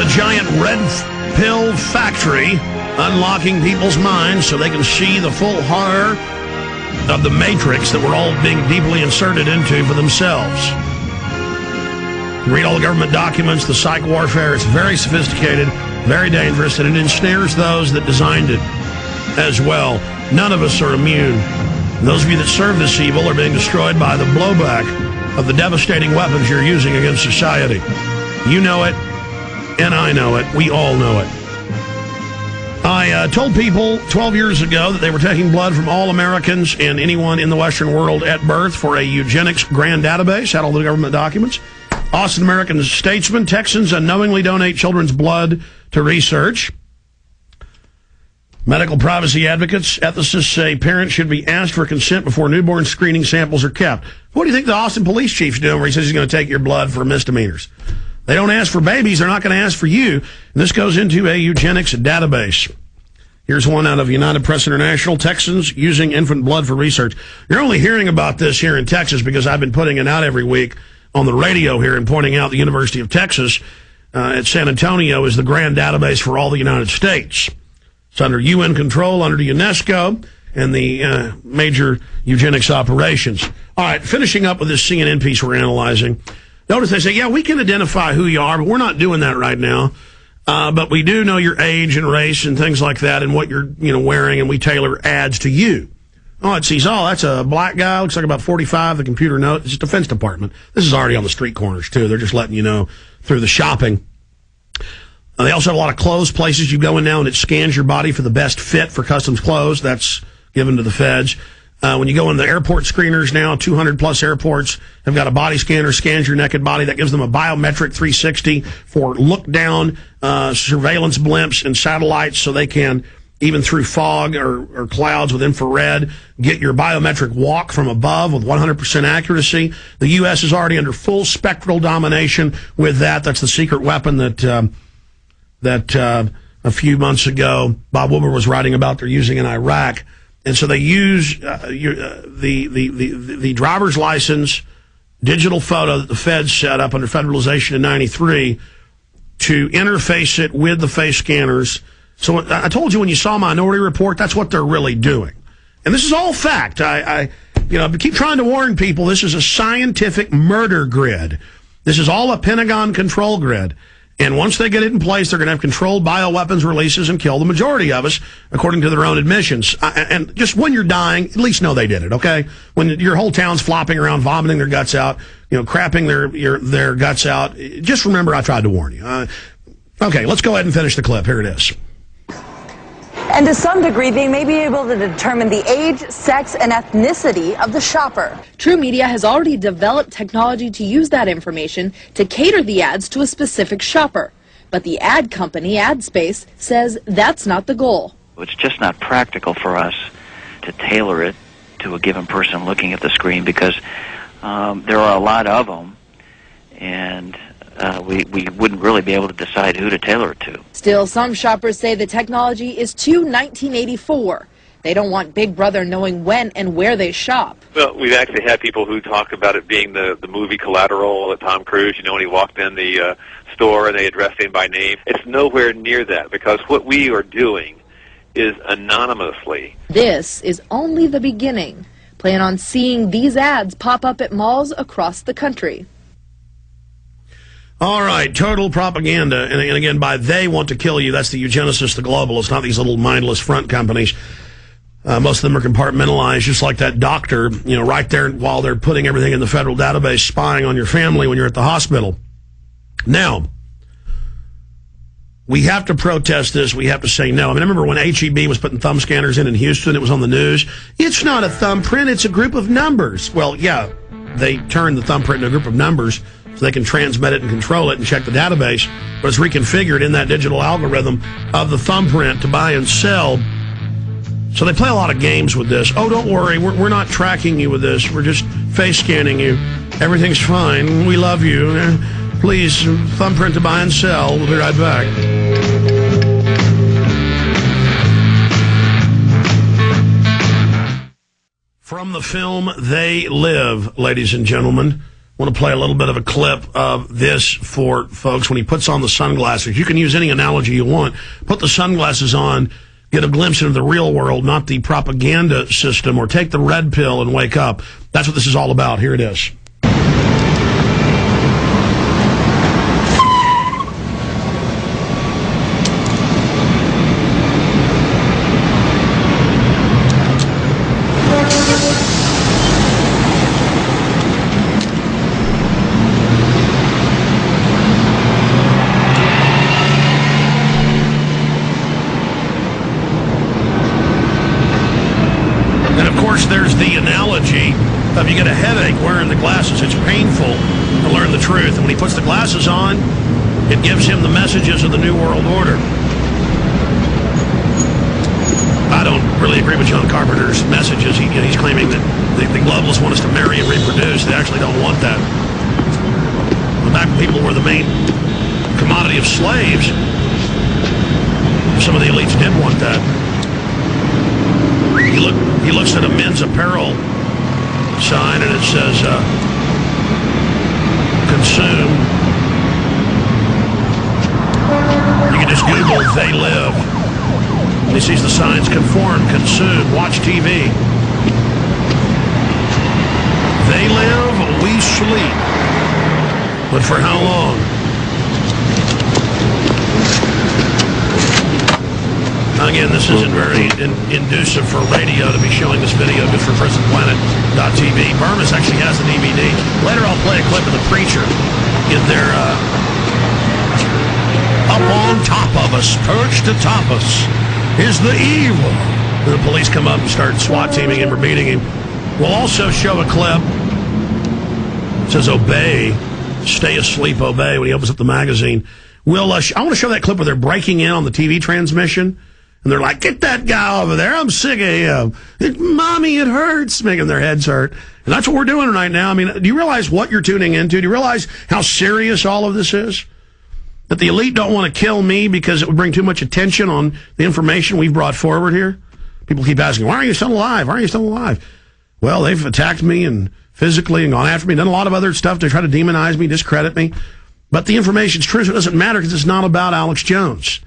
giant red pill factory unlocking people's minds so they can see the full horror of the matrix that we're all being deeply inserted into for themselves. You read all the government documents, the psych warfare. It's very sophisticated, very dangerous, and it ensnares those that designed it as well. None of us are immune. And those of you that serve this evil are being destroyed by the blowback of the devastating weapons you're using against society. You know it, and I know it. We all know it. I told people 12 years ago that they were taking blood from all Americans and anyone in the Western world at birth for a eugenics grand database, had all the government documents. Austin American statesmen, Texans unknowingly donate children's blood to research. Medical privacy advocates, ethicists say parents should be asked for consent before newborn screening samples are kept. What do you think the Austin police chief's doing where he says he's going to take your blood for misdemeanors? They don't ask for babies. They're not going to ask for you. And this goes into a eugenics database. Here's one out of United Press International. Texans using infant blood for research. You're only hearing about this here in Texas because I've been putting it out every week on the radio here and pointing out the University of Texas at San Antonio is the grand database for all the United States. It's under UN control, under the UNESCO, and the major eugenics operations. All right, finishing up with this CNN piece we're analyzing. Notice they say, yeah, we can identify who you are, but we're not doing that right now. But we do know your age and race and things like that and what you're wearing, and we tailor ads to you. Oh, it sees, that's a black guy, looks like about 45, the computer note. It's a Defense Department. This is already on the street corners, too. They're just letting you know through the shopping. They also have a lot of clothes places you go in now, and it scans your body for the best fit for customs clothes. That's given to the feds. When you go in the airport screeners now, 200-plus airports have got a body scanner, scans your naked body. That gives them a biometric 360 for look-down surveillance blimps and satellites so they can, even through fog or clouds with infrared, get your biometric walk from above with 100% accuracy. The U.S. is already under full spectral domination with that. That's the secret weapon that a few months ago Bob Wilber was writing about they're using in Iraq. And so they use the driver's license digital photo that the feds set up under federalization in 93 to interface it with the face scanners. So I told you when you saw Minority Report, that's what they're really doing. And this is all fact. I keep trying to warn people, this is a scientific murder grid. This is all a Pentagon control grid. And once they get it in place, they're going to have controlled bioweapons releases and kill the majority of us, according to their own admissions. And just when you're dying, at least know they did it, okay? When your whole town's flopping around, vomiting their guts out, crapping their guts out, just remember I tried to warn you. Okay, let's go ahead and finish the clip. Here it is. And to some degree, they may be able to determine the age, sex, and ethnicity of the shopper. True Media has already developed technology to use that information to cater the ads to a specific shopper. But the ad company, AdSpace, says that's not the goal. It's just not practical for us to tailor it to a given person looking at the screen because there are a lot of them, and we wouldn't really be able to decide who to tailor it to. Still, some shoppers say the technology is too 1984. They don't want Big Brother knowing when and where they shop. Well, we've actually had people who talk about it being the movie Collateral with Tom Cruise, when he walked in the store and they addressed him by name. It's nowhere near that because what we are doing is anonymously. This is only the beginning. Plan on seeing these ads pop up at malls across the country. All right, total propaganda. And again, by they want to kill you, that's the eugenicists, the globalists, not these little mindless front companies. Most of them are compartmentalized, just like that doctor, right there while they're putting everything in the federal database, spying on your family when you're at the hospital. Now, we have to protest this. We have to say no. I mean, I remember when HEB was putting thumb scanners in Houston, it was on the news. It's not a thumbprint, it's a group of numbers. Well, yeah, they turned the thumbprint into a group of numbers so they can transmit it and control it and check the database, but it's reconfigured in that digital algorithm of the thumbprint to buy and sell. So they play a lot of games with this. Oh, don't worry, we're not tracking you with this. We're just face scanning you. Everything's fine. We love you. Please, thumbprint to buy and sell. We'll be right back. From the film They Live, ladies and gentlemen, want to play a little bit of a clip of this for folks when he puts on the sunglasses. You can use any analogy you want. Put the sunglasses on, get a glimpse into the real world, not the propaganda system, or take the red pill and wake up. That's what this is all about. Here it is. There's the analogy of you get a headache wearing the glasses. It's painful to learn the truth. And when he puts the glasses on, it gives him the messages of the New World Order. I don't really agree with John Carpenter's messages. He's claiming that the globalists want us to marry and reproduce. They actually don't want that. Back when people were the main commodity of slaves, some of the elites did want that. He looks at a men's apparel sign and it says, consume. You can just Google "they live." And he sees the signs: conform, consume, watch TV. They live, we sleep. But for how long? Again, this isn't very inducive for radio to be showing this video just for PrisonPlanet.tv. Burmis actually has the DVD. Later I'll play a clip of the preacher in there. Up on top of us, perched atop us, is the evil. And the police come up and start SWAT teaming him or beating him. We'll also show a clip. It says obey, stay asleep, obey, when he opens up the magazine. I want to show that clip where they're breaking in on the TV transmission. And they're like, get that guy over there. I'm sick of him. Mommy, it hurts. Making their heads hurt. And that's what we're doing right now. I mean, do you realize what you're tuning into? Do you realize how serious all of this is? That the elite don't want to kill me because it would bring too much attention on the information we've brought forward here? People keep asking, why are you still alive? Why are you still alive? Well, they've attacked me and physically and gone after me, done a lot of other stuff to try to demonize me, discredit me. But the information's true, so it doesn't matter because it's not about Alex Jones.